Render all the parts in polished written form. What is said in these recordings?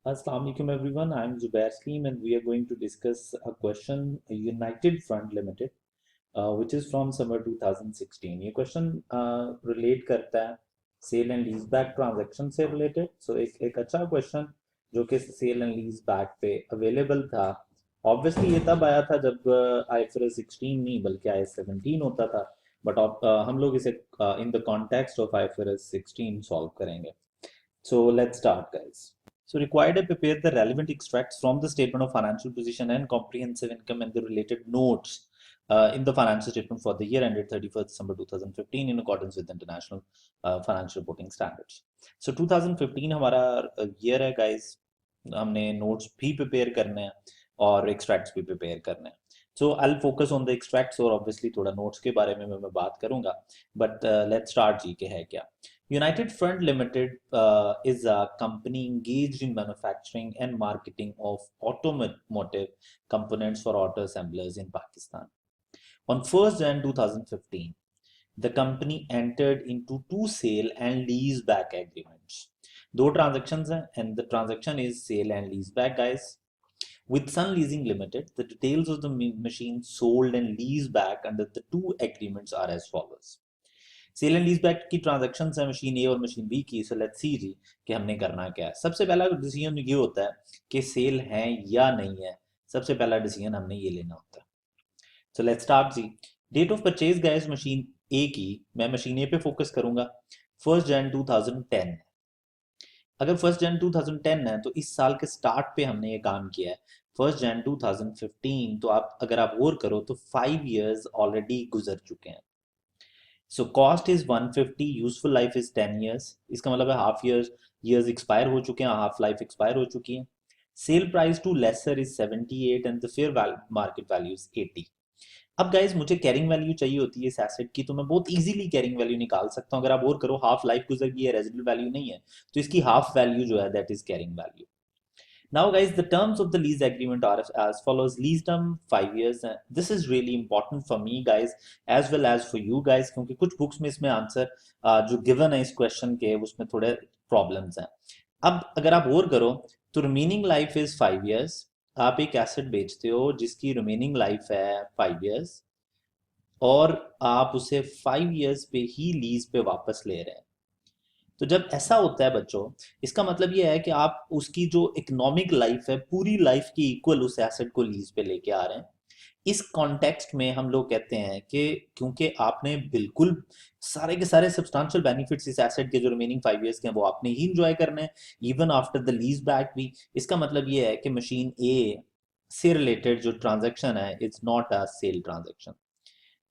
Assalamu alaikum everyone. I'm Zubair Sleem and we are going to discuss a question United Front Limited which is from summer 2016. ये question relate करता है sale and lease back transaction से related. So एक अच्छा question जो कि sale and lease back पे available था. Obviously ये तब आया था जब IFRS 16 नहीं बल्कि IAS 17 होता था. But हम लोग इसे in the context of IFRS 16 solve करेंगे. So let's start guys. So required to prepare the relevant extracts from the statement of financial position and comprehensive income and the related notes in the financial statement for the year ended 31st December 2015 in accordance with international financial reporting standards. So 2015 हमारा year है guys. हमने notes भी prepare करने हैं और extracts भी prepare करने हैं. So I'll focus on the extracts और obviously थोड़ा notes के बारे में मैं बात करूँगा. But let's start जी के है क्या. United Front Limited is a company engaged in manufacturing and marketing of automotive components for auto assemblers in Pakistan. On 1st Jan 2015, the company entered into two sale and lease back agreements. दो transactions हैं and the transaction is sale and lease back guys. With Sun Leasing Limited, the details of the machine sold and leased back under the two agreements are as follows. Sale and lease back की transaction है machine A और machine B की. सो let's see जी कि हमने करना क्या है. सबसे पहला डिसीजन ये होता है कि सेल है या नहीं है. सबसे पहला डिसीजन हमने ये लेना होता है. So let's start ji. Date of purchase guys machine A की, मैं मशीन ए पे फोकस करूंगा. 1 जन 2010. अगर 1 जन 2010 है तो इस साल के स्टार्ट पे हमने ये काम किया है. 1 जन 2015 तो आप अगर आप और करो तो 5 इयर्स ऑलरेडी गुजर चुके हैं. So cost is 150, useful life is 10 years. इसका मतलब है हाफ ईयर्स एक्सपायर हो चुके हैं, हाफ लाइफ एक्सपायर हो चुकी है. Sale price to lessor is 78 and the fair market value is 80. अब गाइज मुझे कैरिंग वैल्यू चाहिए होती है इस एसेट की, तो मैं बहुत इजीली कैरिंग वैल्यू निकाल सकता हूं. अगर आप और करो हाफ लाइफ गुजर गई है, रेजिडुअल वैल्यू नहीं है, तो इसकी हाफ वैल्यू जो है that is carrying value. Now, guys, the terms of the lease agreement are as follows. Lease term 5 years. This is really important for me, guys, as well as for you guys, क्योंकि कुछ books में इसमें answer जो given है इस question के उसमें थोड़े प्रॉब्लम्स हैं. अब अगर आप और करो तो रिमेनिंग लाइफ इज 5 years. आप एक एसेट बेचते हो जिसकी रिमेनिंग लाइफ है 5 years और आप उसे 5 years पे ही लीज पे वापस ले रहे हैं. तो जब ऐसा होता है बच्चों, इसका मतलब ये है कि आप उसकी जो इकोनॉमिक लाइफ है पूरी लाइफ की इक्वल उस एसेट को लीज पे लेके आ रहे हैं. इस कॉन्टेक्स्ट में हम लोग कहते हैं कि क्योंकि आपने बिल्कुल सारे के सारे सब्सटेंशियल बेनिफिट्स इस एसेट के जो रिमेनिंग 5 इयर्स के हैं वो आपने ही इंजॉय करने हैं even after the lease back भी. इसका मतलब ये है कि मशीन ए से रिलेटेड जो ट्रांजेक्शन है it's not a sale transaction.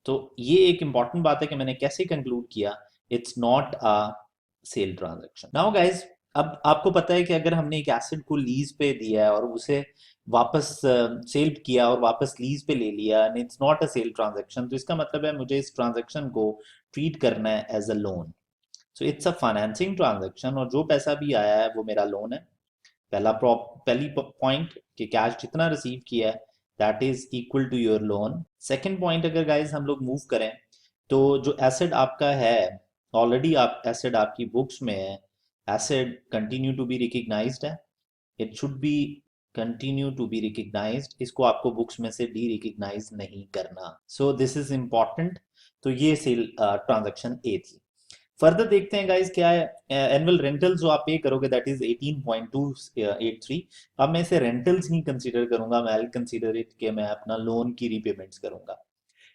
तो ये एक इंपॉर्टेंट बात है कि मैंने कैसे कंक्लूड किया it's not a sale transaction. Now guys, अब आपको पता है कि अगर हमने एक एसेट को लीज पे दिया है और उसे वापस सेल किया और वापस लीज पे ले लिया and it's not a sale transaction, तो इसका मतलब है मुझे इस ट्रांजैक्शन को ट्रीट करना है as a loan. So it's a financing transaction और जो पैसा भी आया है वो मेरा लोन है. पहली पॉइंट कि कैश जितना रिसीव किया है that is equal to your loan. Second point, अगर गाइज हम लोग मूव करें तो जो एसेट आपका है ऑलरेडी आप एसेट आपकी बुक्स में है, asset continue to be recognized है. It should be continue to be recognized. इसको आपको बुक्स में से डी रिकग्नाइज नहीं करना. So this is important. तो ये सेल ट्रांजैक्शन ए थी. फर्दर देखते हैं गाइस क्या है. एनुअल रेंटल्स जो आप पे करोगे दैट इज 18.283. अब मैं इसे रेंटल्स नहीं कंसीडर करूंगा, मैं आई कंसीडर इट कि मैं अपना लोन की रीपेमेंट्स करूंगा.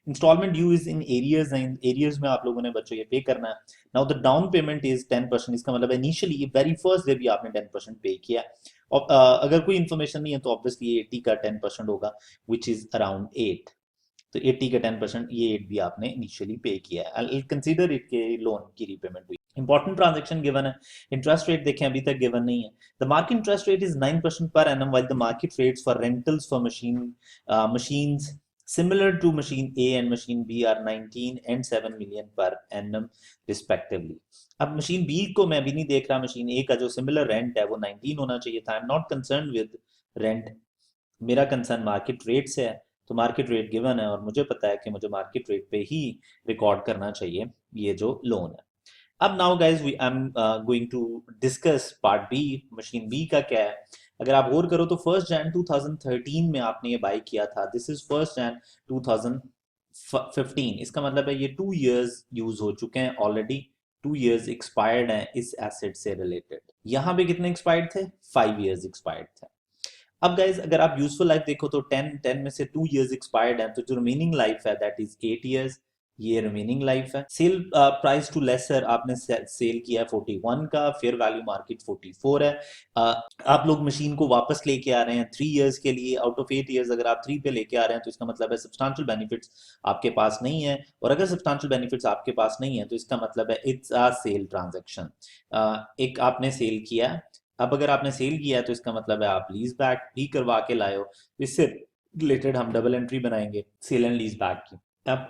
Instalment due is in arrears, arrears में आप लोगों ने बच्चों ये पे करना है. Now the down payment is 10%. इसका मतलब इनिशियली वेरी फर्स्ट डे भी आपने 10% पे किया. और अगर कोई इन्फॉर्मेशन नहीं है तो ऑब्वियसली 80 का 10% होगा विच इज अराउंड 8. तो 80 का 10% ये 8 भी आपने इनिशियली पे किया है. आई कंसीडर इट के लोन की रीपेमेंट हुई. इंपॉर्टेंट ट्रांजैक्शन गिवन है. इंटरेस्ट रेट देखें अभी तक गिवन नहीं है. The market interest rate is 9% per annum while the market rates for rentals for machines similar to machine A and machine B are 19 and 7 million per annum respectively. अब machine B को मैं भी नहीं देख रहा, machine A का जो similar rent है वो 19 होना चाहिए था. I am not concern with rent, मेरा कंसर्न मार्केट रेट से है. तो मार्केट रेट गिवन है और मुझे पता है कि मुझे मार्केट रेट पे ही रिकॉर्ड करना चाहिए ये जो लोन है. अब now guys I am going to discuss part B. Machine B का क्या है. अगर आप और करो तो 1 जन 2013 में आपने ये बाई किया था, दिस इज 1 जन 2015, इसका मतलब है ये 2 इयर्स यूज हो चुके हैं ऑलरेडी, 2 इयर्स एक्सपायर्ड हैं इस एसेट से रिलेटेड। यहाँ पे कितने एक्सपायर्ड थे? 5 इयर्स एक्सपायर्ड थे। अब गाइज अगर आप यूजफुल लाइफ देखो तो 10 में से 2 इयर्स एक्सपायर्ड है, तो जो रिमेनिंग लाइफ है दैट इज 8 इयर्स, ये रिमेनिंग लाइफ है। सेल प्राइस टू लेसर आपने सेल किया है 41 का, फेयर वैल्यू मार्केट 44 है। आप लोग मशीन को वापस लेके आ रहे हैं 3 इयर्स के लिए, आउट ऑफ 8 इयर्स अगर आप 3 पे लेके आ रहे हैं तो इसका मतलब है सब्सटेंशियल बेनिफिट्स आपके पास नहीं है, और अगर सब्सटेंशियल बेनिफिट्स आपके पास नहीं है तो इसका मतलब है इट्स अ सेल ट्रांजेक्शन। एक आपने सेल किया, अब अगर आपने सेल किया है तो इसका मतलब है आप लीज बैक भी करवा के लाए हो, तो इससे रिलेटेड हम डबल एंट्री बनाएंगे सेल एंड लीज बैक की। अब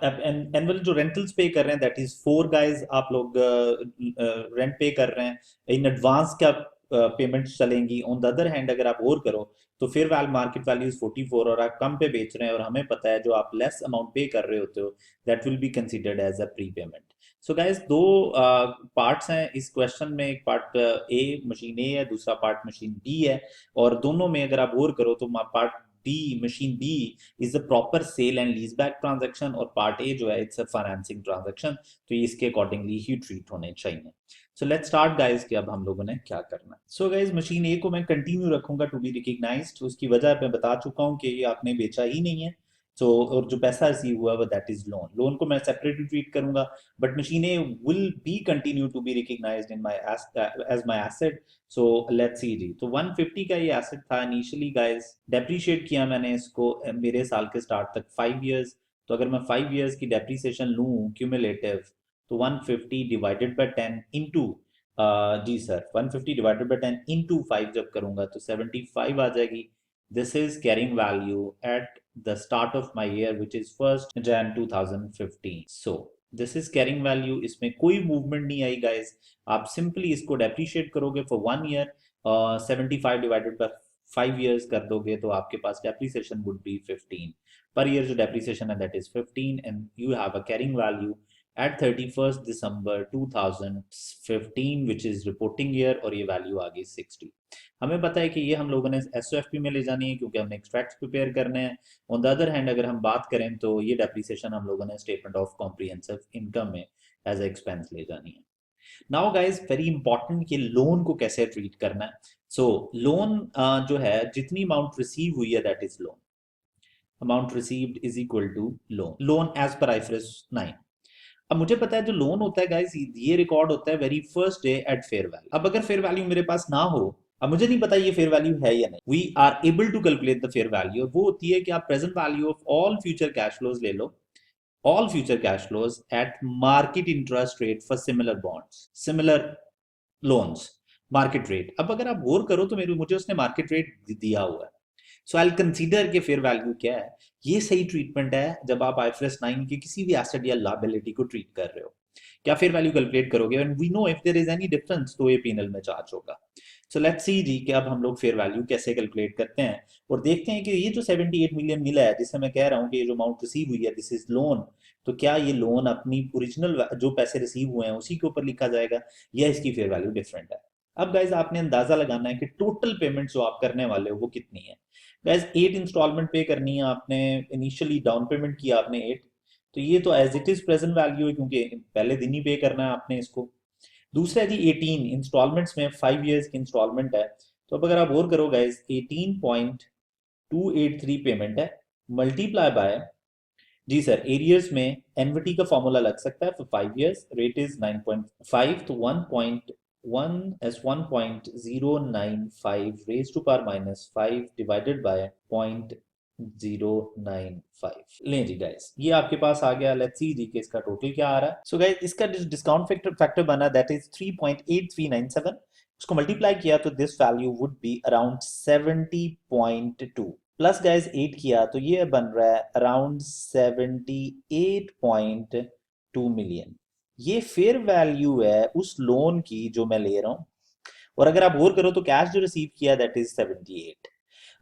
एनुअल जो रेंटल्स पे कर रहे हैं दैट इज 4 गाइस, आप लोग रेंट पे कर रहे हैं, इन एडवांस क्या पेमेंट्स चलेंगी। ऑन द अदर हैंड अगर आप और करो तो फिर वैल्यू मार्केट वैल्यू इज 44 और आप कम पे बेच रहे हैं, और हमें पता है जो आप लेस अमाउंट पे कर रहे होते हो that will be considered as a prepayment. So guys दो पार्ट्स हैं इस क्वेश्चन में, एक पार्ट ए मशीन ए है, दूसरा पार्ट मशीन बी है, और दोनों में अगर आप और करो तो part B machine B is the proper sale and lease back transaction, और पार्ट ए जो है इट्स अ फाइनेंसिंग ट्रांजेक्शन, तो ये इसके अकॉर्डिंगली ही ट्रीट होने चाहिए। सो लेट्स स्टार्ट गाइस कि अब हम लोगों ने क्या करना है। सो गाइस मशीन ए को मैं कंटिन्यू रखूंगा टू बी रिकग्नाइज्ड, उसकी वजह मैं बता चुका हूं कि ये आपने बेचा ही नहीं है। सो और जो पैसा रिसीव हुआ है दैट इज लोन, लोन को मैं सेपरेटली ट्रीट करूंगा, but machine A will be continue to be recognized in my as my asset. So let's see ji, तो 150 का ये एसेट था इनिशियली गाइस, डेप्रिशिएट किया मैंने इसको मेरे साल के स्टार्ट तक 5 इयर्स, तो अगर मैं 5 इयर्स की डेप्रिसिएशन लूँ क्यूमुलेटिव तो 150 डिवाइडेड बाय 10 इंटू जी सर 150 डिवाइडेड बाय 10 इंटू 5 जब करूंगा तो 75 आ जाएगी। This is carrying value at the start of my year which is 1 Jan 2015। So this is carrying value, इसमें कोई मूवमेंट नहीं आई गाइज, आप सिंपली इसको डेप्रिशिएट करोगे for 1 year, 75 divided by 5 years कर दोगे तो आपके पास depreciation would be 15 per year, जो डेप्रिसिएशन है that is 15, and you have a carrying value at 31st December 2015 which is reporting year, और ये वैल्यू आ गई 60। हमें पता है कि ये हम लोगों ने एसओएफपी में ले जानी है क्योंकि हमने एक्सट्रैक्ट्स प्रिपेयर करने हैं। ऑन द अदर हैंड अगर हम बात करें तो ये डेप्रिसिएशन हम लोगों ने स्टेटमेंट ऑफ कॉम्प्रिहेंसिव इनकम में एज एक्सपेंस ले जानी है। नाउ गाइज वेरी इंपॉर्टेंट कि लोन को कैसे ट्रीट करना है। सो लोन जो है जितनी अमाउंट रिसीव हुई है that is loan, amount received is equal to loan, loan as per IFRS 9। अब मुझे पता है जो लोन होता है गाइस ये रिकॉर्ड होता है very first day at fair value. अब अगर फेयर वैल्यू मेरे पास ना हो, अब मुझे नहीं पता ये फेयर वैल्यू है या नहीं, we are able to calculate the fair value, वो होती है कि आप present value of all future cash flows ले लो, all future cash flows at market interest rate for similar bonds, similar loans, market rate। अब अगर आप गौर करो तो मेरे मुझे उसने मार्केट रेट दिया हुआ है, सो आई कंसीडर के फेयर वैल्यू क्या है, ये सही ट्रीटमेंट है जब आप आईएफआरएस 9 के किसी भी एसेट या लायबिलिटी को ट्रीट कर रहे हो। क्या फेयर वैल्यू कैलकुलेट करोगे and we know if there is any difference तो ये पीनल में चार्ज होगा। सो लेट्स सी जी कि अब हम लोग फेयर वैल्यू कैसे कैलकुलेट करते हैं, और देखते हैं कि ये जो 78 मिलियन मिला है जिससे मैं कह रहा हूँ कि ये जो अमाउंट रिसीव हुई है दिस इज लोन, तो क्या ये लोन अपनी ओरिजिनल जो पैसे रिसीव हुए हैं उसी के ऊपर लिखा जाएगा या इसकी फेयर वैल्यू डिफरेंट है। अब गाइज आपने अंदाजा लगाना है कि टोटल पेमेंट जो आप करने वाले हो वो कितनी है। गाइज 8 इंस्टॉलमेंट पे करनी है आपने, इनिशियली डाउन पेमेंट किया आपने 8, तो ये तो as it is present value है क्योंकि पहले दिन ही पे करना है आपने इसको। दूसरा है जी 18 इंस्टॉलमेंट्स में 5 इयर्स की इंस्टॉलमेंट है, तो अब अगर आप और करो गाइज 18.283 पेमेंट है, मल्टीप्लाई बाय जी सर एरियर्स में एनवीटी का फॉर्मूला लग सकता है फॉर 5 इयर्स, रेट इज 9.5, तो 1.1 as 1.095 raised to power minus 5 divided by 0.095। लें जी गाइस ये आपके पास आ गया, लेट्स सी जी कि इसका टोटल क्या आ रहा है। सो गाइस इसका डिस्काउंट फैक्टर बना दैट इज 3.8397, उसको मल्टीप्लाई किया तो this value would be around 70.2, plus guys 8 किया तो ये बन रहा है अराउंड 78.2 मिलियन। ये फेयर वैल्यू है उस लोन की जो मैं ले रहा हूं, और अगर आप और करो तो कैश जो रिसीव किया दैट इज 78।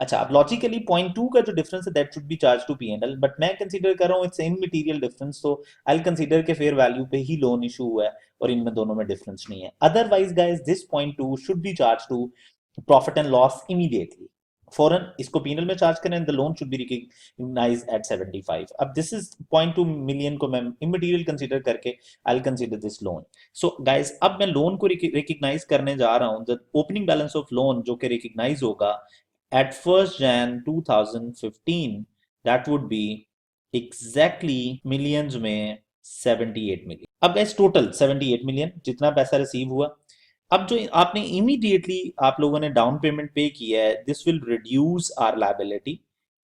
अच्छा अब लॉजिकली 0.2 का जो डिफरेंस है that should be charge to PNL, but मैं कंसीडर कर रहा हूँ इट्स इमटेरियल डिफरेंस, तो आई विल कंसीडर के फेयर वैल्यू पे ही लोन इशू हुआ है और इनमें दोनों में डिफरेंस नहीं है। Otherwise guys this 0.2 should be charge to profit and loss immediately, फॉरन इसको पीनल में चार्ज करें, the loan should be recognize at 75। अब दिस इज 0.2 मिलियन को मैं इमटेरियल कंसीडर करके I will consider this loan. So guys अब मैं लोन को रिकग्नाइज करने जा रहा हूं, the opening balance of loan जो कि रिकग्नाइज होगा at 1 Jan 2015, that would be exactly millions में 78 मिलियन। अब गाइस टोटल 78 मिलियन जितना पैसा रिसीव हुआ। अब जो आपने इमीडिएटली आप लोगों ने डाउन पेमेंट पे किया है, this will reduce our liability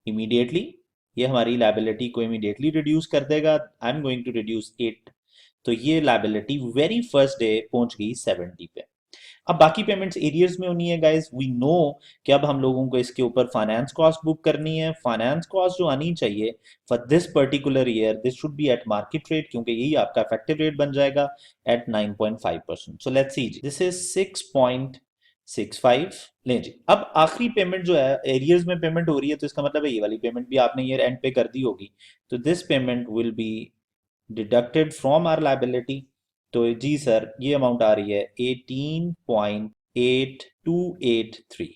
immediately. ये हमारी लायबिलिटी को इमीडिएटली रिड्यूस कर देगा। I am going to reduce 8। तो ये लायबिलिटी वेरी फर्स्ट डे पहुंच गई 70 पे। अब बाकी पेमेंट्स एरियर्स में होनी है गाइस। वी नो कि अब हम लोगों को इसके ऊपर फाइनेंस कॉस्ट बुक करनी है। फाइनेंस कॉस्ट जो आनी चाहिए for this particular year, this should be at market rate, क्योंकि यही आपका इफेक्टिव रेट बन जाएगा एट 9.5%। सो लेट्स सी जी, दिस इज 6.65। लें जी, अब आखिरी पेमेंट जो है एरियर्स में पेमेंट हो रही है, तो इसका मतलब है ये वाली पेमेंट भी आपने ईयर एंड पे कर दी होगी। तो this payment will be deducted from our liability. तो जी सर ये अमाउंट आ रही है 18.8283।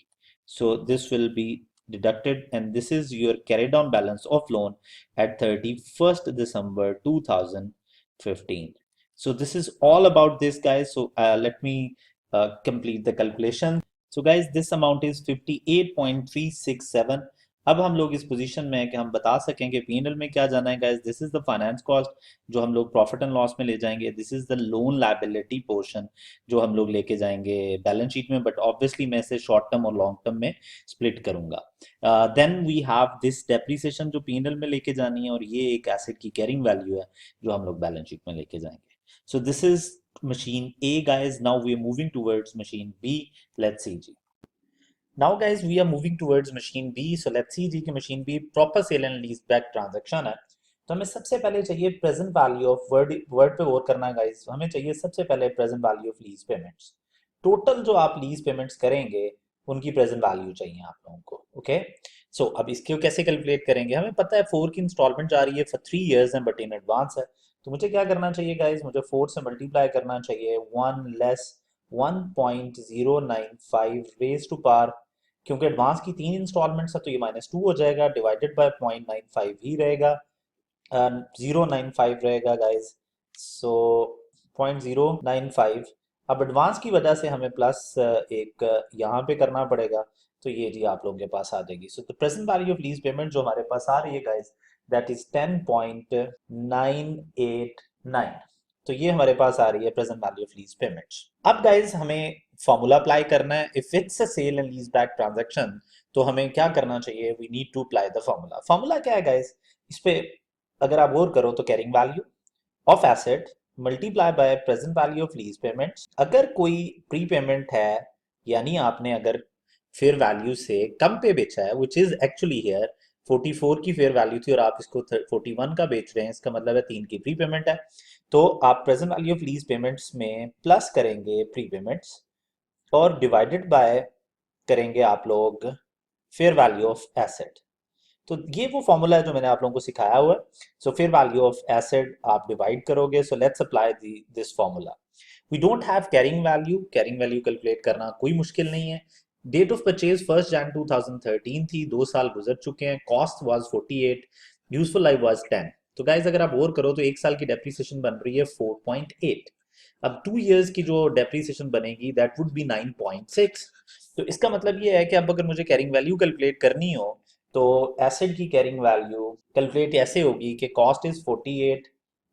So this will be deducted and this is your carried down balance of loan at 31st December 2015. So this is all about this guys. So let me complete the calculation. So guys this amount is 58.367। अब हम लोग इस position में है कि हम बता सकें कि पीएनएल में क्या जाना है guys. This is the finance cost जो हम लोग प्रॉफिट एंड लॉस में ले जाएंगे। This is the loan liability portion जो हम लोग लेके जाएंगे बैलेंस शीट में, बट ऑब्वियसली मैं इसे शॉर्ट टर्म और लॉन्ग टर्म में स्प्लिट करूंगा। Then we have this depreciation जो पीएनएल में लेके जानी है, और ये एक एसेट की कैरिंग वैल्यू है जो हम लोग बैलेंस शीट में लेके जाएंगे। So this is machine A guys. Now we are moving towards machine B. Let's see जी। Now guys we are moving towards machine B. So let's see जी कि machine B proper sale and lease back transaction है। तो हमें सबसे पहले चाहिए present value of word पे गौर करना गाइस। हमें चाहिए सबसे पहले present value of lease payments. Total जो आप लीज पेमेंट्स करेंगे उनकी प्रेजेंट वैल्यू चाहिए आप लोगों को। ओके सो अब इसको कैसे कैलकुलेट करेंगे। हमें पता है 4 की इंस्टॉलमेंट जा रही है फॉर 3 इयर्स है बट इन एडवांस है। तो मुझे क्या करना चाहिए गाइस, मुझे 4 से मल्टीप्लाई करना चाहिए 1 लेस 1.095 रेज टू पावर, क्योंकि एडवांस की 3 इंस्टॉलमेंट्स है तो ये -2 हो जाएगा, डिवाइडेड बाय 0.95 ही रहेगा, 095 रहेगा गाइज। सो 0.095। अब एडवांस की वजह से हमें प्लस एक यहाँ पे करना पड़ेगा, तो ये जी आप लोगों के पास आ जाएगी। So the present value of lease payment जो हमारे पास आ रही है गाइज दैट इज 10.989। तो ये हमारे पास आ रही है present value of lease payments. अब गाइज हमें फॉर्मूला अप्लाई करना है। If it's a sale and lease back transaction तो हमें क्या करना चाहिए, we need to apply the formula. Formula क्या है गाइज, इस पे अगर आप गौर करो तो carrying value of asset multiply by present value of lease payments. अगर कोई प्री पेमेंट है यानी आपने अगर फेयर वैल्यू से कम पे बेचा है, विच इज एक्चुअली हियर 44 की फेयर वैल्यू थी और आप इसको 41 का बेच रहे हैं, इसका मतलब है 3 की प्री पेमेंट है। तो आप present value of lease payments में प्लस करेंगे प्री पेमेंट्स और डिवाइडेड बाय करेंगे आप लोग फेयर वैल्यू ऑफ एसेट। तो ये वो फॉर्मूला है जो मैंने आप लोगों को सिखाया हुआ है। So fair value of asset आप डिवाइड करोगे। So let's apply this formula. We don't have carrying value. Carrying value calculate करना कोई मुश्किल नहीं है। डेट ऑफ परचेज 1 Jan 2013 थी, 2 साल गुजर चुके हैं। Cost was 48, useful life was 10। तो गाइज अगर आप और करो तो 1 साल की डेप्रिसिएशन बन रही है 4.8। अब 2 इयर्स की जो डेप्रिसिएशन बनेगी दैट वुड बी 9.6। तो इसका मतलब ये है कि अब अगर मुझे कैरिंग वैल्यू कैलकुलेट करनी हो तो एसेट की कैरिंग वैल्यू कैलकुलेट ऐसे होगी कि कॉस्ट इज 48,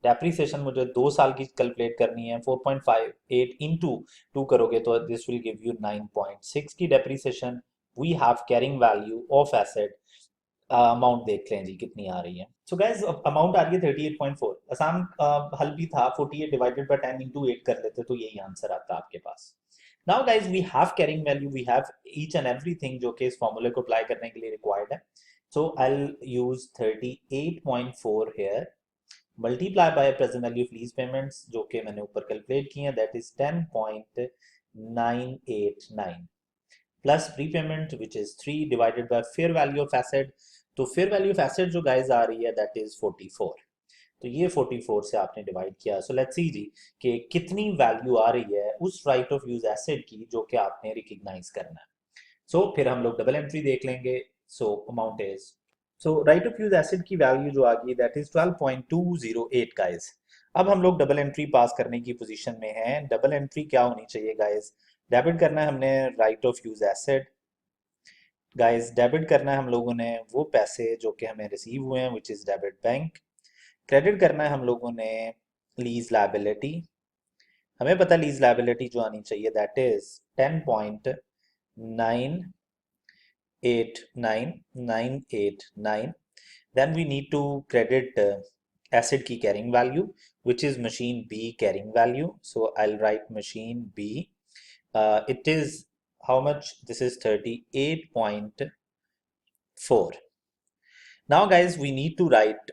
डेप्रिसिएशन मुझे 2 साल की कैलकुलेट करनी है, 4.58 इंटू 2 करोगे तो दिस विल गिव यू 9.6 की depreciation. We have carrying value of asset. Amount देख लें जी कितनी आ रही है। सो गाइस अमाउंट आ रही है 38.4। आसान हल भी था, 48 डिवाइडेड बाय 10 इंटू 8 कर लेते तो यही आंसर आता आपके पास। Now guys we have carrying value, we have each and everything जो कि इस फॉर्मूले को अप्लाई करने के लिए रिक्वायर्ड है। So I will use 38.4 here multiply by present value of lease payments जो कि मैंने ऊपर कैलकुलेट की है that is 10.989 plus prepayment which is 3 divided by fair value of asset. तो फेयर वैल्यू ऑफ एसेट जो गाइस आ रही है दैट इज 44। तो ये 44 से आपने डिवाइड किया। सो लेट्स सी जी कि कितनी वैल्यू आ रही है उस राइट ऑफ यूज एसेट की जो कि आपने रिकग्नाइज करना है। सो फिर हम लोग डबल एंट्री देख लेंगे. So amount is, so right of use acid की वैल्यू जो आ गई दैट इज 12.208 गाइस. अब हम लोग डबल एंट्री पास करने की पोजीशन में हैं. डबल एंट्री क्या होनी चाहिए गाइस? डेबिट करना है हमने right of use acid guys. Debit करना है हम लोगों ने वो पैसे जो कि हमें रिसीव हुए हैं which is debit bank. Credit करना है हम लोगों ने लीज लायबिलिटी. हमें पता लीज लायबिलिटी जो आनी चाहिए that is 10.989989. Then we need to credit acid key carrying value, which is machine B carrying value. So I'll write machine B. It is how much? This is 38.4. Now guys, we need to write.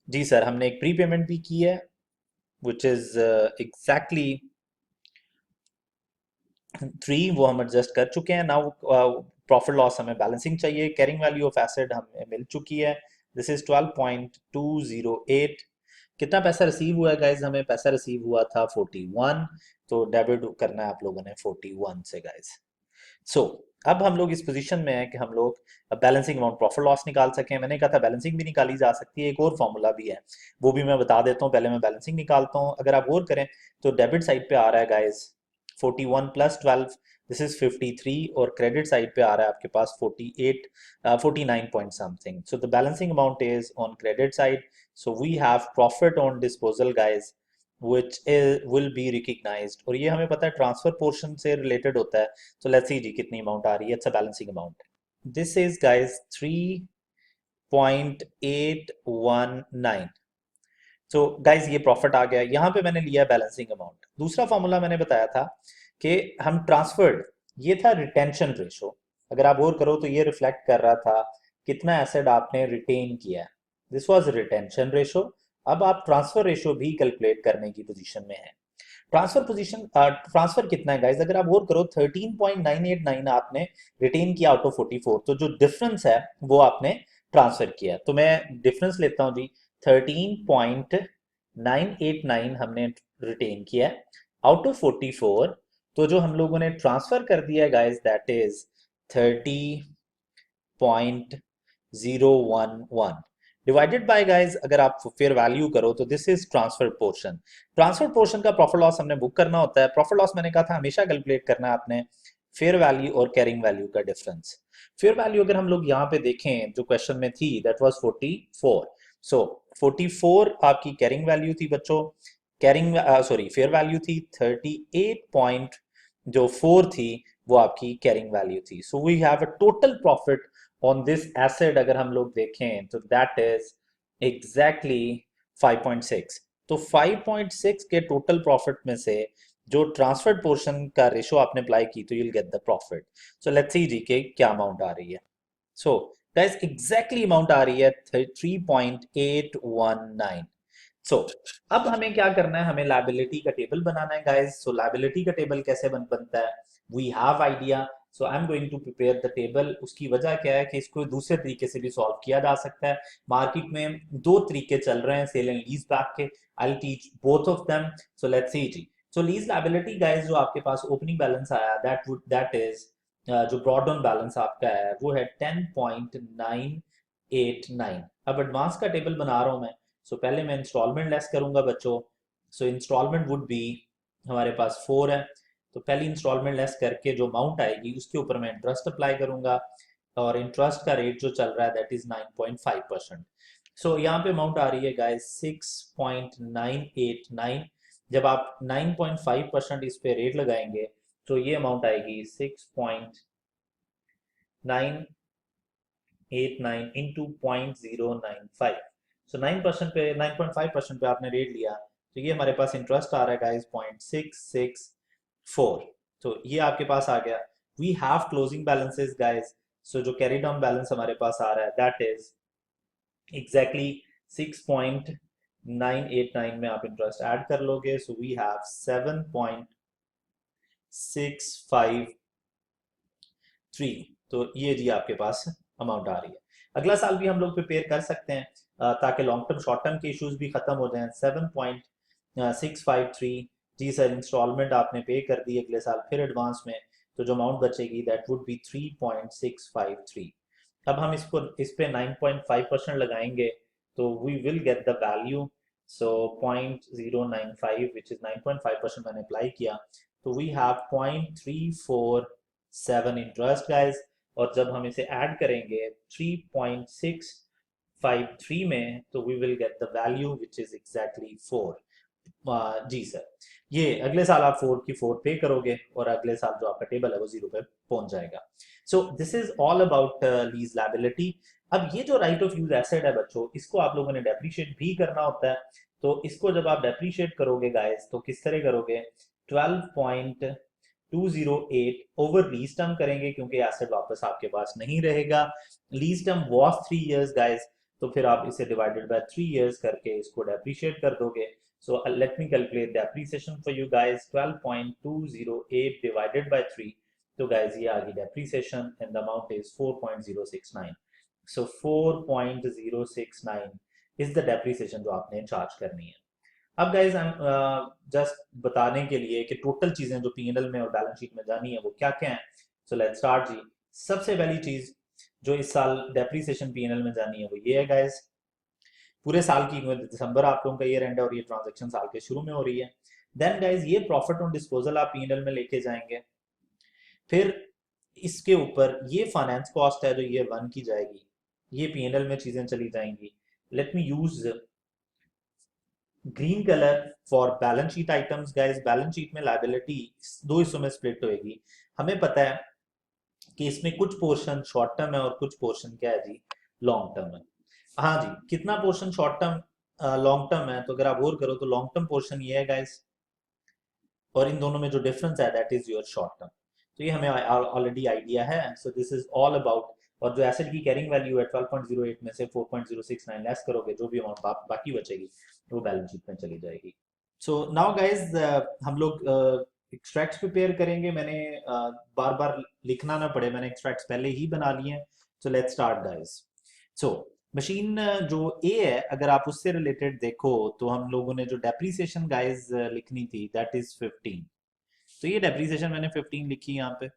जी sir, हमने एक pre payment भी की है, which is exactly 3, वो हम adjust कर चुके हैं. नाउ प्रॉफिट लॉस हमें बैलेंसिंग चाहिए. कैरिंग वैल्यू ऑफ एसिड हमें मिल चुकी है. This is 12.208. कितना पैसा रिसीव हुआ है गाइज? हमें पैसा रिसीव हुआ था 41. तो डेबिट करना है आप लोगों ने 41 से गाइज. सो अब हम लोग इस पोजीशन में है कि हम लोग बैलेंसिंग अमाउंट प्रॉफिट लॉस निकाल सकें. मैंने कहा था बैलेंसिंग भी निकाली जा सकती है, एक और फॉर्मूला भी है, वो भी मैं बता देता हूँ. पहले मैं बैलेंसिंग निकालता हूँ. अगर आप गौर करें तो डेबिट साइड पे आ रहा है गाइज 41 प्लस 12, दिस इज 53, और क्रेडिट साइड पे आ रहा है आपके पास 49 point something. So the balancing amount is on credit side. So we have profit on disposal guys which will be recognized, और ये हमें पता है ट्रांसफर पोर्शन से रिलेटेड होता है. सो लेट्स सी जी कितनी अमाउंट आ रही है. It's a balancing amount. This is guys 3.819. So guys ये प्रॉफिट आ गया. यहाँ पे मैंने लिया बैलेंसिंग अमाउंट. दूसरा फॉर्मूला मैंने बताया था कि हम ट्रांसफर्ड, ये था रिटेंशन रेशो. अगर आप गौर करो तो ये रिफ्लेक्ट कर रहा था कितना एसिड आपने रिटेन किया. This was retention ratio. अब आप ट्रांसफर रेशो भी कैलकुलेट करने की पोजीशन में है. ट्रांसफर कितना है गाइज? अगर आप गौर करो 13.989 आपने रिटेन किया आउट ऑफ 44, तो जो डिफरेंस है वो आपने ट्रांसफर किया. तो मैं डिफरेंस लेता हूं जी. 13.989 हमने रिटेन किया आउट ऑफ 44. तो जो हम लोगों ने ट्रांसफर कर दिया guys that is 30.011 divided by guys. अगर आप फेयर वैल्यू करो तो this is transfer portion. Transfer portion का प्रॉफिट लॉस हमने बुक करना होता है. प्रॉफिट लॉस मैंने कहा था हमेशा कैलकुलेट करना है आपने फेयर वैल्यू और कैरिंग वैल्यू का डिफरेंस. फेयर वैल्यू अगर हम लोग यहाँ पे देखें जो क्वेश्चन में थी दैट वाज 44. सो 44 आपकी कैरिंग वैल्यू थी बच्चों. कैरिंग सॉरी फेयर वैल्यू थी 38.4 थी, वो आपकी कैरिंग वैल्यू थी. So we have a total profit on this asset. अगर हम लोग देखें तो दैट इज एग्जैक्टली 5.6. तो 5.6 के टोटल प्रॉफिट में से जो ट्रांसफर्ड पोर्शन का रेशो आपने अप्लाई की तो you'll get the profit. So let's see ji के क्या अमाउंट आ रही है. सो गाइस एग्जैक्टली अमाउंट आ रही है 3.819. सो अब हमें क्या करना है? हमें लायबिलिटी का टेबल बनाना है गाइस. सो लायबिलिटी का टेबल कैसे बनता है? We have idea. So I am going to prepare the table. उसकी वजह क्या है कि इसको दूसरे तरीके से भी सॉल्व किया जा सकता है. मार्केट में दो तरीके चल रहे हैं सेल एंड लीज बैक के. I will teach both of them. So let's see जी. सो लीज लायबिलिटी गाइस जो आपके पास ओपनिंग बैलेंस आया दैट इज जो ब्रॉड डाउन बैलेंस आपका है वो है 10.989. अब एडवांस का टेबल बना रहा हूं मैं. सो पहले मैं इंस्टॉलमेंट लेस करूंगा बच्चों. सो इंस्टॉलमेंट वुड बी हमारे पास 4 है. तो पहली इंस्टॉलमेंट लेस करके जो अमाउंट आएगी उसके ऊपर मैं इंटरेस्ट अप्लाई करूंगा, और इंटरेस्ट का रेट जो चल रहा है दैट इज 9.5%. सो यहाँ पे अमाउंट आ रही है गाइस 6.989. जब आप 9.5% इस पे रेट लगाएंगे तो ये अमाउंट आएगी 6.989 इंटू 0.095. सो 9% पे 9.5% पे आपने रेट लिया तो ये हमारे पास इंटरेस्ट आ रहा है गाइस 0.664. तो ये आपके पास आ गया. We have closing balances guys. So जो कैरी डाउन बैलेंस हमारे पास आ रहा है दैट इज एग्जैक्टली 6.989 में आप इंटरेस्ट ऐड कर लोगे. So we have 7.653. तो ये जी आपके पास अमाउंट आ रही है. अगला साल भी हम लोग प्रिपेयर कर सकते हैं ताकि लॉन्ग टर्म शॉर्ट टर्म के इश्यूज भी खत्म हो जाएं. 7.653. जी सर इंस्टॉलमेंट आपने पे कर दी अगले साल फिर एडवांस में. तो जो अमाउंट बचेगी दैट वुड बी 3.653। अब हम इस पे 9.5% लगाएंगे तो we will get the value. So 0.095 which is 9.5% मैंने अप्लाई किया, तो वी हैव 0.347 इंटरेस्ट गाइस। और जब हम इसे ऐड करेंगे 3.653 में, तो we will get the value which is exactly 4। जी सर, ये अगले साल आप 4 की 4 पे करोगे और अगले साल जो आपका टेबल है वो 0 पे पहुंच जाएगा। सो this is all about lease liability. अब ये जो राइट ऑफ यूज एसेट है बच्चों, इसको आप लोगों ने डेप्रीशिएट भी करना होता है। तो इसको जब आप डेप्रीशिएट करोगे गाइस, तो किस तरह करोगे? 12.208 ओवर लीज टर्म करेंगे, क्योंकि एसेट वापस आपके पास नहीं रहेगा। Lease term was 3 years guys, तो फिर आप इसे डिवाइडेड बाय 3 years करके इसको डेप्रीशिएट कर दोगे। So let me calculate the appreciation for you guys. 12.208 divided by 3. तो guys ये आ गई depreciation and the amount is 4.069. So 4.069 is the depreciation जो आपने चार्ज करनी है। अब guys I'm just बताने के लिए कि टोटल चीजें जो P&L में और बैलेंस शीट में जानी है वो क्या क्या है। So let's start जी। सबसे पहली चीज जो इस साल डेप्रीसिएशन P&L में जानी है वो ये है guys। पूरे साल की दिसंबर आप लोगों का ईयर एंड है और ये ट्रांजैक्शन साल के शुरू में हो रही है। देन गाइज ये प्रॉफिट ऑन डिस्पोजल आप P&L में लेके जाएंगे। फिर इसके ऊपर ये फाइनेंस कॉस्ट है जो ईयर 1 की जाएगी, ये P&L में चीजें चली जाएंगी। Let me use green colour for balance sheet items guys. Balance sheet में लायबिलिटी दो हिस्सों में स्प्लिट होएगी। हमें पता है कि इसमें कुछ पोर्शन शॉर्ट टर्म है और कुछ पोर्शन क्या है जी, लॉन्ग टर्म है। हाँ जी, कितना portion short term long term है, तो अगर आप और करो तो लॉन्ग टर्म पोर्शन ये है गाइस, और इन दोनों में जो डिफरेंस है that is your short term. तो ये हमें ऑलरेडी आइडिया है। सो दिस इज ऑल अबाउट। और जो एसेट की कैरिंग वैल्यू है 12.08 में से 4.069 लेस करोगे, जो भी अमाउंट बाकी बचेगी वो बैलेंस शीट में चली जाएगी। सो नाउ गाइज हम लोग एक्सट्रैक्ट्स प्रिपेयर करेंगे। मैंने बार बार लिखना ना पड़े, मैंने एक्सट्रैक्ट्स पहले ही बना लिए हैं। So let's start guys. So machine जो ए है, अगर आप उससे रिलेटेड देखो तो हम लोगों ने जो डेप्रीसिएशन गाइज लिखनी थी दैट इज 15। तो ये डेप्रीसिएशन मैंने 15 लिखी यहाँ पे।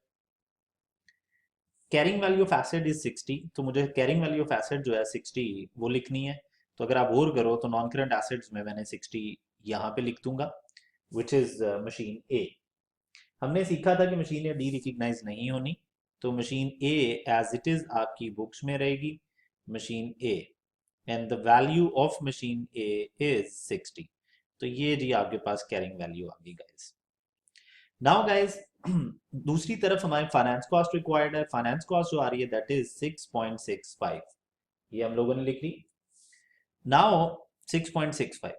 Carrying value of asset is 60, तो मुझे कैरिंग वैल्यू ऑफ एसेट जो है 60 वो लिखनी है। तो अगर आप और करो तो नॉन करंट एसेट्स में मैंने 60 यहाँ पे लिख दूंगा, विच इज मशीन ए। हमने सीखा था कि मशीन ए डी रिकग्नाइज नहीं होनी, तो machine A as it is आपकी बुक्स में रहेगी, machine A, and the value of machine A is 60। तो ये जी आपके पास कैरिंग वैल्यू आ गई गाइस। नाउ गाइस दूसरी तरफ हमारी फाइनेंस कॉस्ट रिक्वायर्ड है। फाइनेंस कॉस्ट जो आ रही है दैट इज 6.65, ये हम लोगों ने लिख ली। नाउ 6.65।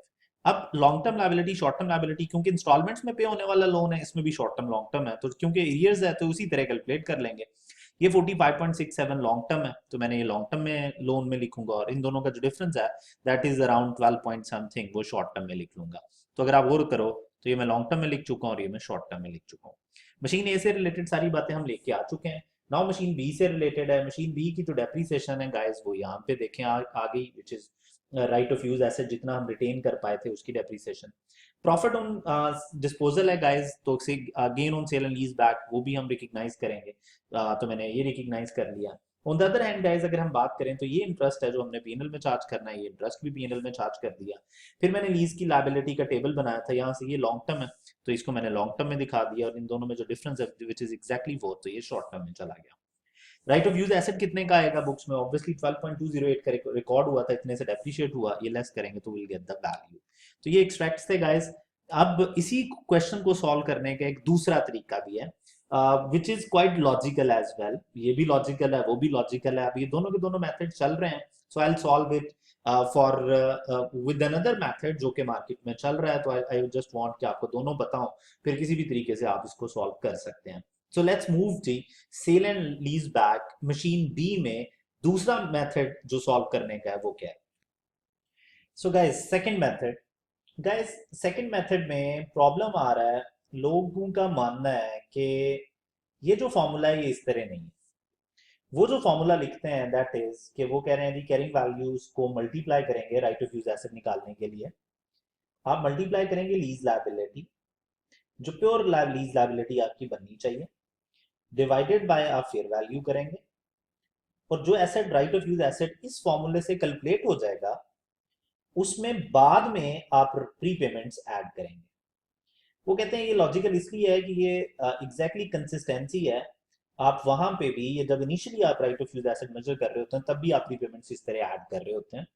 अब long term liability, short term liability, क्योंकि इंस्टॉलमेंट्स में पे होने वाला लोन है, इसमें भी शॉर्ट टर्म लॉन्ग टर्म है, तो क्योंकि एरियर्स है तो उसी तरह कैलकुलेट कर लेंगे। ये 45.67 लॉन्ग टर्म है, तो मैंने ये लॉन्ग टर्म में लोन में लिखूंगा, और इन दोनों का जो डिफरेंस है that is around 12 point something, वो शॉर्ट टर्म में लिख लूंगा। तो अगर आप और करो तो ये मैं लॉन्ग टर्म में लिख चुका हूँ और ये मैं शॉर्ट टर्म में लिख चुका हूँ। मशीन ए से रिलेटेड सारी बातें हम लेके आ चुके हैं। नाउ मशीन बी से रिलेटेड है। मशीन बी की जो डेप्रीसिएशन है गाइस वो यहाँ पे देखें आ गई, which is right of use asset, जितना हम रिटेन कर पाए थे उसकी डेप्रीसिएशन। प्रॉफिट ऑन डिस्पोजल है गाइस, तो gain on sale and lease back वो भी हम रिकग्नाइज करेंगे। तो मैंने ये रिकग्नाइज कर लिया। On the other hand guys अगर हम बात करें तो ये इंटरेस्ट है जो हमने P&L में चार्ज करना है, ये इंटरेस्ट भी P&L में चार्ज कर दिया। फिर मैंने लीज की लायबिलिटी का टेबल बनाया था, यहाँ से ये लॉन्ग टर्म है तो इसको मैंने लॉन्ग टर्म में दिखा दिया, और इन दोनों में जो डिफरेंस है विच इज एक्जैक्टली 4, तो ये शॉर्ट टर्म में चला गया। राइट ऑफ यूज एसेट कितने का आएगा बुक्स में? ऑब्वियसली 12.208 का रिकॉर्ड हुआ था, इतने से डेप्रिशिएट हुआ, ये लेस करेंगे तो विल गेट द वैल्यू। तो ये एक्सट्रैक्ट्स थे गाइस। अब इसी क्वेश्चन को सॉल्व करने का एक दूसरा तरीका भी है, which is quite logical as well. ये भी लॉजिकल है, वो भी लॉजिकल है। अब ये दोनों के दोनों मेथड चल रहे हैं, so I will solve it for with another method जो कि मार्केट में चल रहा है। तो आई जस्ट वांट कि आपको दोनों बताऊं, फिर किसी भी तरीके से आप इसको सॉल्व कर सकते हैं। So let's move to sale and lease back. Machine B में दूसरा मेथड जो सॉल्व करने का है वो क्या है? So guys second method, guys second method में प्रॉब्लम आ रहा है, लोगों का मानना है कि ये जो फॉर्मूला है ये इस तरह नहीं है। वो जो फॉर्मूला लिखते हैं दैट इज कि वो कह रहे हैं कैरिंग वैल्यूज को मल्टीप्लाई करेंगे राइट ऑफ यूज एसेट निकालने के लिए। आप मल्टीप्लाई करेंगे लीज लायबिलिटी, जो प्योर लीज लायबिलिटी आपकी बननी चाहिए, डिवाइडेड बाय आप फेयर वैल्यू करेंगे, और जो asset right of use asset इस फॉर्मूले से कैलकुलेट हो जाएगा, उसमें बाद में आप प्रीपेमेंट्स ऐड करेंगे। वो कहते हैं ये लॉजिकल इसलिए है कि ये एग्जैक्टली कंसिस्टेंसी है। आप वहां पे भी, ये जब इनिशियली आप right of use asset measure कर रहे होते हैं, तब भी आप प्रीपेमेंट्स इस तरह ऐड कर रहे होते हैं।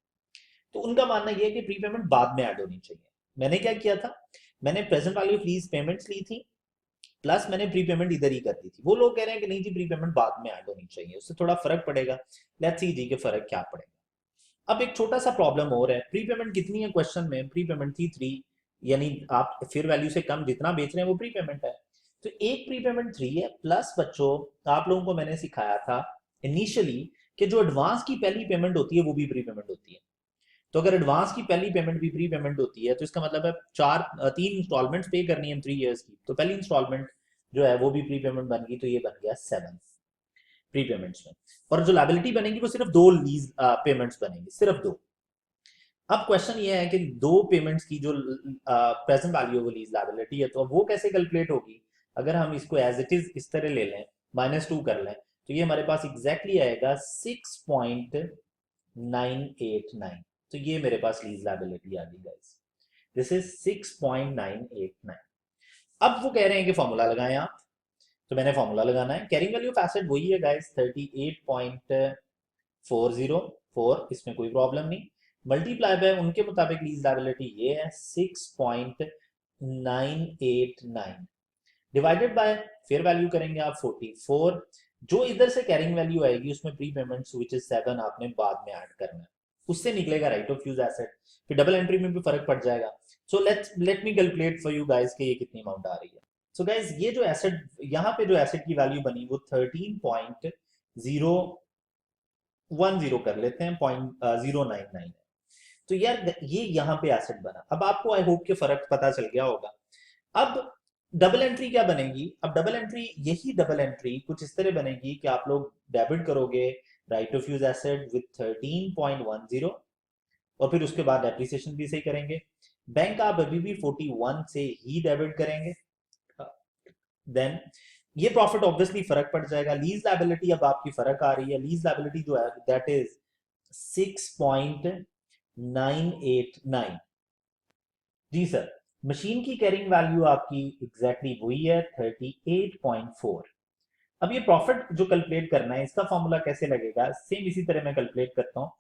तो उनका मानना ये है कि प्रीपेमेंट बाद में ऐड होनी चाहिए। मैंने क्या किया था, मैंने present value of lease payments ली थी, प्लस मैंने प्रीपेमेंट इधर ही कर दी थी। वो लोग कह रहे हैं कि नहीं जी प्रीपेमेंट बाद में ऐड होनी चाहिए, उससे थोड़ा फर्क पड़ेगा। लेट्स सी जी के फर्क क्या पड़ेगा। अब एक छोटा सा प्रॉब्लम और है, प्रीपेमेंट कितनी है क्वेश्चन में, प्रीपेमेंट थी 3, यानी आप फेयर वैल्यू से कम जितना बेच रहे हैं वो प्रीपेमेंट है। तो एक प्रीपेमेंट 3 है, प्लस बच्चों आप लोगों को मैंने सिखाया था इनिशियली कि जो एडवांस की पहली पेमेंट होती है वो भी प्रीपेमेंट होती है। तो अगर एडवांस की पहली पेमेंट भी प्री पेमेंट होती है, तो इसका मतलब है 3 इंस्टॉलमेंट्स पे करनी है 3 इयर्स की, तो पहली इंस्टॉलमेंट जो है वो भी प्री पेमेंट बन गई, तो ये बन गया 7 प्री पेमेंट्स में। और जो लायबिलिटी बनेगी वो सिर्फ 2 लीज पेमेंट्स बनेंगी, सिर्फ 2। अब क्वेश्चन ये है कि 2 पेमेंट्स की जो प्रेजेंट वैल्यू वो लीज लायबिलिटी है, तो अब वो कैसे कैलकुलेट होगी। अगर हम इसको एज इट इज इस तरह ले लें, -2 कर लें, तो ये हमारे पास एग्जैक्टली आएगा 6.989। तो ये मेरे पास लीज लायबिलिटी आ गई गाइस, दिस इज 6.989। अब वो कह रहे हैं कि फॉर्मूला लगाएं आप, तो मैंने फॉर्मूला लगाना है। कैरिंग वैल्यू ऑफ एसेट वही है गाइस, 38.404, इसमें कोई प्रॉब्लम नहीं। मल्टीप्लाई बाय उनके मुताबिक लीज लायबिलिटी ये है 6.989, डिवाइडेड बाय फेयर वैल्यू करेंगे आप 44। जो इधर से कैरिंग वैल्यू आएगी उसमें प्री पेमेंट्स व्हिच इज 7 आपने बाद में ऐड करना है, उससे निकलेगा राइट ऑफ यूज एसेट। फिर डबल एंट्री में भी फर्क पड़ जाएगा। So let me calculate for you guys कि ये कितनी अमाउंट आ रही है। सो गाइस ये जो एसेट, यहाँ पे जो एसेट की वैल्यू बनी वो 13.010 कर लेते हैं, 0.099 है। तो यार ये यहाँ पे एसेट बना। अब आपको आई होप के फर्क पता चल गया होगा। अब डबल एंट्री क्या बनेगी, अब डबल एंट्री, यही डबल एंट्री कुछ इस तरह बनेगी कि आप लोग डेबिट करोगे right of use asset with 13.10, और फिर उसके बाद डेप्रिसिएशन भी सही करेंगे। बैंक आप अभी भी 41 से ही डेबिट करेंगे। देन ये प्रॉफिट ऑब्वियसली फर्क पड़ जाएगा। लीज लायबिलिटी अब आपकी फर्क आ रही है, लीज लायबिलिटी जो है दैट इज 6.989। जी सर, मशीन की कैरिंग वैल्यू आपकी एग्जैक्टली वही है 38.4। अब ये प्रॉफिट जो कैलकुलेट करना है, इसका फॉर्मूला कैसे लगेगा, सेम इसी तरह मैं कैलकुलेट करता हूँ।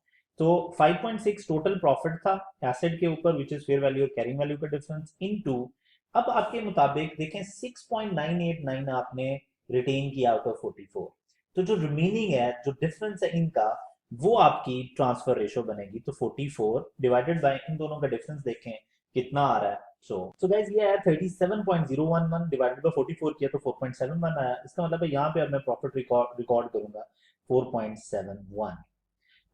तो 5.6 टोटल प्रॉफिट था एसेट के ऊपर, विच इज फेयर वैल्यू और कैरिंग वैल्यू का डिफरेंस, इनटू अब आपके मुताबिक देखें 6.989 आपने रिटेन किया आउट ऑफ 44, तो जो रिमेनिंग है, जो डिफरेंस है इनका, वो आपकी ट्रांसफर रेशो बनेगी। तो 44 डिवाइडेड बाय इन दोनों का डिफरेंस देखें कितना आ रहा है। सो गाइस ये है 37.011 डिवाइडेड बाय 44 किया तो 4.71 आया। इसका मतलब है यहाँ पे अब मैं प्रॉफिट रिकॉर्ड करूंगा 4.71।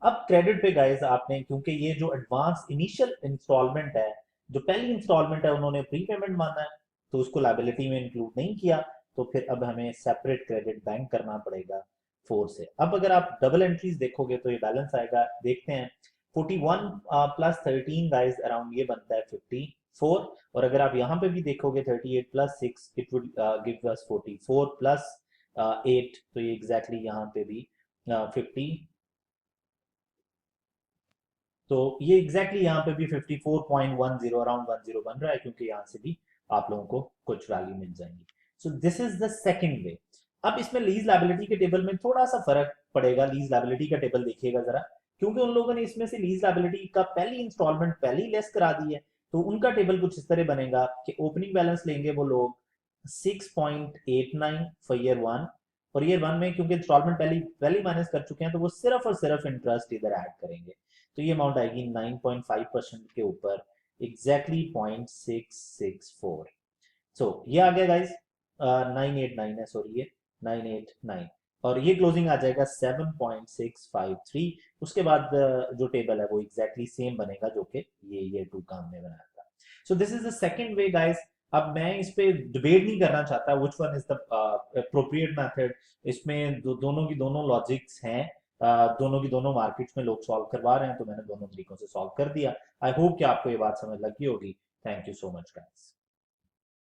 अब क्रेडिट पे गाइस आपने, क्योंकि ये जो एडवांस इनिशियल इंस्टॉलमेंट है, जो पहली इंस्टॉलमेंट है, उन्होंने प्री पेमेंट माना है, तो उसको लायबिलिटी में इंक्लूड नहीं किया, तो फिर अब हमें सेपरेट क्रेडिट बैंक करना पड़ेगा 4 से। अब अगर आप डबल एंट्रीज देखोगे तो ये बैलेंस आएगा, देखते हैं 41 प्लस 13 गाइस अराउंड ये बनता है 54। और अगर आप यहाँ पे भी देखोगे 38 plus 6 it would give us 44 plus 8, तो ये एग्जैक्टली यहाँ पे भी 50, तो ये एग्जैक्टली यहाँ पे भी 54.10 अराउंड 10 बन रहा है, क्योंकि यहाँ से भी आप लोगों को कुछ वैल्यू मिल जाएंगी। सो दिस इज द सेकंड वे। अब इसमें लीज लायबिलिटी के टेबल में थोड़ा सा फर्क पड़ेगा। लीज लायबिलिटी का टेबल देखिएगा जरा, क्योंकि उन लोगों ने इसमें से लीज लायबिलिटी का पहली इंस्टॉलमेंट पहले ही लेस करा दी है, तो उनका टेबल कुछ इस तरह बनेगा कि ओपनिंग बैलेंस लेंगे वो लोग 6.89 फॉर ईयर 1, और ईयर 1 में क्योंकि इंस्टॉलमेंट पहले पहले माइनस कर चुके हैं, तो वो सिर्फ और सिर्फ इंटरेस्ट इधर ऐड करेंगे। तो ये अमाउंट आएगी 9.5% के ऊपर, एग्जैक्टली 0.664। सो ये आ गया गाइस, 989 है, सॉरी ये 989, और ये क्लोजिंग आ जाएगा 7.653। उसके बाद जो टेबल है वो एग्जैक्टली सेम बनेगा जो कि ये 2 काम में बनाया था। सो this is the second way guys. अब मैं इस पे डिबेट नहीं करना चाहता which one is the appropriate method. इसमें दोनों की दोनों लॉजिक्स हैं, दोनों की दोनों मार्केट्स में लोग सॉल्व करवा रहे हैं, तो मैंने दोनों तरीकों से सॉल्व कर दिया। आई होप कि आपको ये बात समझ लगी होगी। Thank you so much guys.